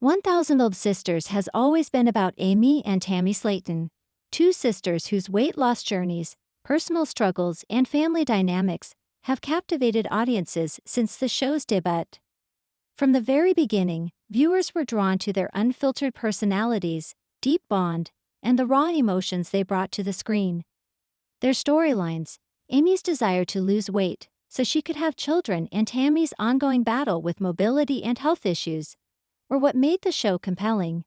1000 Old Sisters has always been about Amy and Tammy Slaton, two sisters whose weight loss journeys, personal struggles, and family dynamics have captivated audiences since the show's debut. From the very beginning, viewers were drawn to their unfiltered personalities, deep bond, and the raw emotions they brought to the screen. Their storylines, Amy's desire to lose weight so she could have children, and Tammy's ongoing battle with mobility and health issues, were what made the show compelling.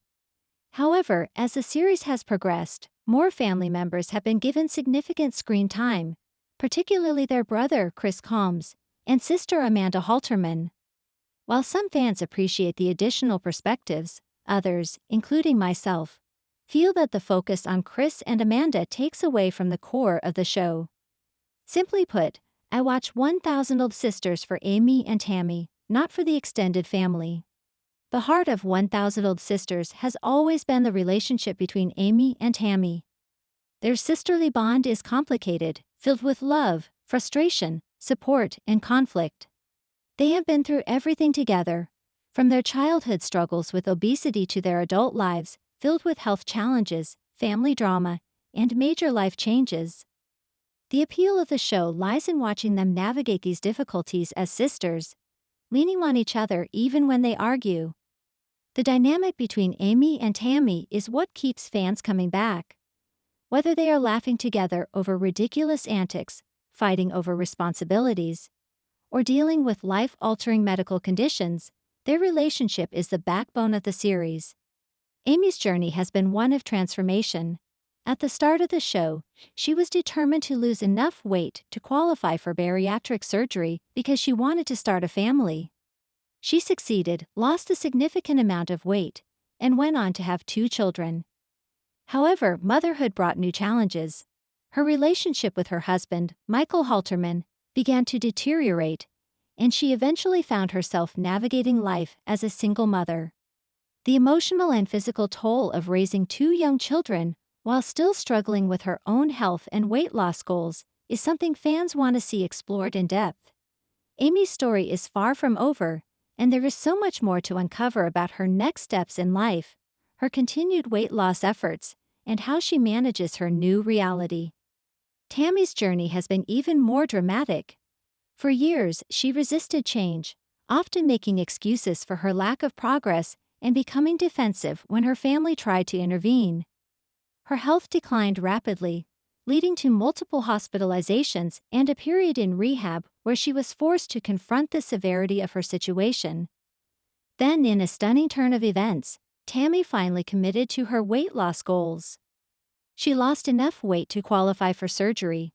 However, as the series has progressed, more family members have been given significant screen time, particularly their brother Chris Combs and sister Amanda Halterman. While some fans appreciate the additional perspectives, others, including myself, feel that the focus on Chris and Amanda takes away from the core of the show. Simply put, I watch 1000 Old Sisters for Amy and Tammy, not for the extended family. The heart of 1000 Old Sisters has always been the relationship between Amy and Tammy. Their sisterly bond is complicated, filled with love, frustration, support, and conflict. They have been through everything together, from their childhood struggles with obesity to their adult lives, filled with health challenges, family drama, and major life changes. The appeal of the show lies in watching them navigate these difficulties as sisters, leaning on each other even when they argue. The dynamic between Amy and Tammy is what keeps fans coming back. Whether they are laughing together over ridiculous antics, fighting over responsibilities, or dealing with life-altering medical conditions, their relationship is the backbone of the series. Amy's journey has been one of transformation. At the start of the show, she was determined to lose enough weight to qualify for bariatric surgery because she wanted to start a family. She succeeded, lost a significant amount of weight, and went on to have 2 children. However, motherhood brought new challenges. Her relationship with her husband, Michael Halterman, began to deteriorate, and she eventually found herself navigating life as a single mother. The emotional and physical toll of raising 2 young children while still struggling with her own health and weight loss goals is something fans want to see explored in depth. Amy's story is far from over, and there is so much more to uncover about her next steps in life, her continued weight loss efforts, and how she manages her new reality. Tammy's journey has been even more dramatic. For years, she resisted change, often making excuses for her lack of progress and becoming defensive when her family tried to intervene. Her health declined rapidly, leading to multiple hospitalizations and a period in rehab where she was forced to confront the severity of her situation. Then, in a stunning turn of events, Tammy finally committed to her weight loss goals. She lost enough weight to qualify for surgery,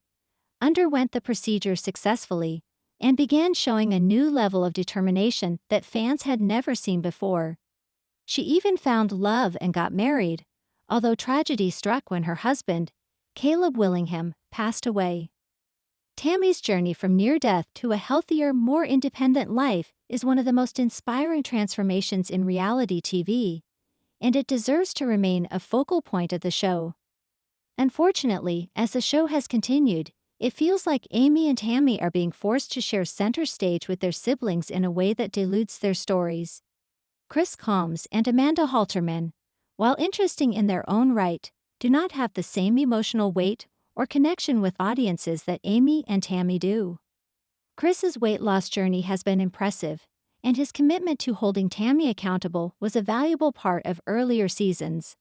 underwent the procedure successfully, and began showing a new level of determination that fans had never seen before. She even found love and got married, although tragedy struck when her husband, Caleb Willingham, passed away. Tammy's journey from near death to a healthier, more independent life is one of the most inspiring transformations in reality TV, and it deserves to remain a focal point of the show. Unfortunately, as the show has continued, it feels like Amy and Tammy are being forced to share center stage with their siblings in a way that dilutes their stories. Chris Combs and Amanda Halterman, while interesting in their own right, do not have the same emotional weight or connection with audiences that Amy and Tammy do. Chris's weight loss journey has been impressive, and his commitment to holding Tammy accountable was a valuable part of earlier seasons.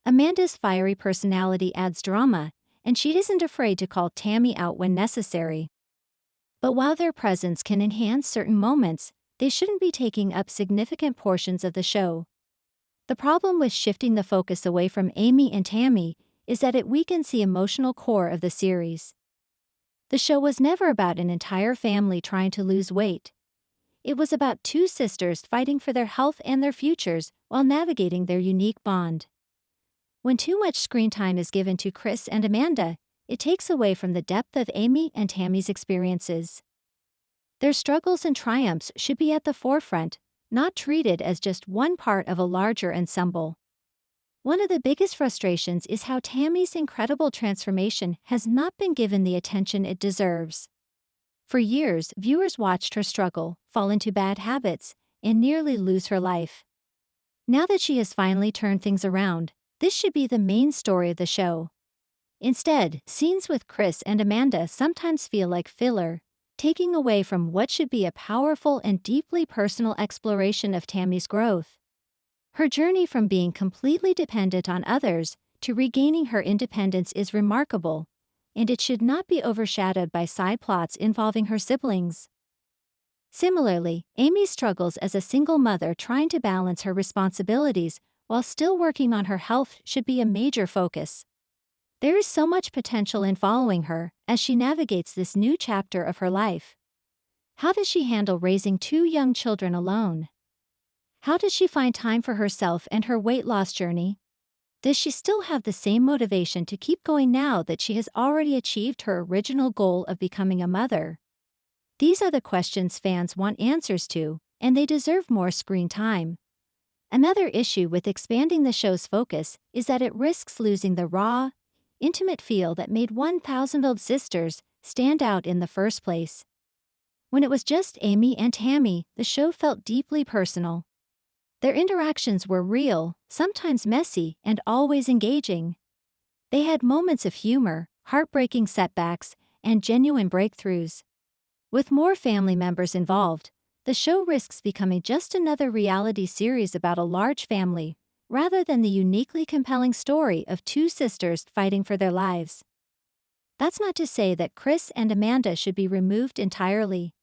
Amanda's fiery personality adds drama, and she isn't afraid to call Tammy out when necessary. But while their presence can enhance certain moments, they shouldn't be taking up significant portions of the show. The problem with shifting the focus away from Amy and Tammy is that it weakens the emotional core of the series. The show was never about an entire family trying to lose weight. It was about 2 sisters fighting for their health and their futures while navigating their unique bond. When too much screen time is given to Chris and Amanda, it takes away from the depth of Amy and Tammy's experiences. Their struggles and triumphs should be at the forefront, not treated as just one part of a larger ensemble. One of the biggest frustrations is how Tammy's incredible transformation has not been given the attention it deserves. For years, viewers watched her struggle, fall into bad habits, and nearly lose her life. Now that she has finally turned things around, this should be the main story of the show. Instead, scenes with Chris and Amanda sometimes feel like filler, taking away from what should be a powerful and deeply personal exploration of Tammy's growth. Her journey from being completely dependent on others to regaining her independence is remarkable, and it should not be overshadowed by side plots involving her siblings. Similarly, Amy struggles as a single mother trying to balance her responsibilities while still working on her health should be a major focus. There is so much potential in following her as she navigates this new chapter of her life. How does she handle raising two young children alone? How does she find time for herself and her weight loss journey? Does she still have the same motivation to keep going now that she has already achieved her original goal of becoming a mother? These are the questions fans want answers to, and they deserve more screen time. Another issue with expanding the show's focus is that it risks losing the raw, intimate feel that made 1000 Sisters stand out in the first place. When it was just Amy and Tammy, the show felt deeply personal. Their interactions were real, sometimes messy, and always engaging. They had moments of humor, heartbreaking setbacks, and genuine breakthroughs. With more family members involved, the show risks becoming just another reality series about a large family, rather than the uniquely compelling story of two sisters fighting for their lives. That's not to say that Chris and Amanda should be removed entirely.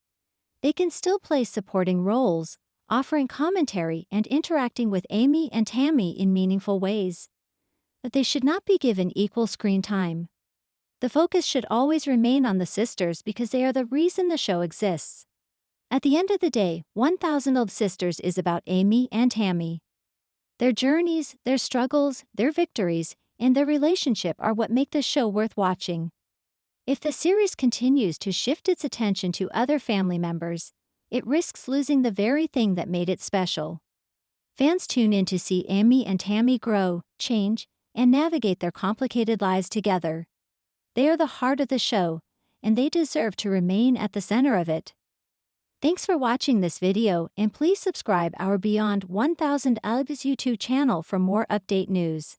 They can still play supporting roles, offering commentary and interacting with Amy and Tammy in meaningful ways. But they should not be given equal screen time. The focus should always remain on the sisters because they are the reason the show exists. At the end of the day, 1000 Sisters is about Amy and Tammy. Their journeys, their struggles, their victories, and their relationship are what make the show worth watching. If the series continues to shift its attention to other family members, it risks losing the very thing that made it special. Fans tune in to see Amy and Tammy grow, change, and navigate their complicated lives together. They are the heart of the show, and they deserve to remain at the center of it. Thanks for watching this video, and please subscribe our Beyond 1000 YouTube channel for more update news.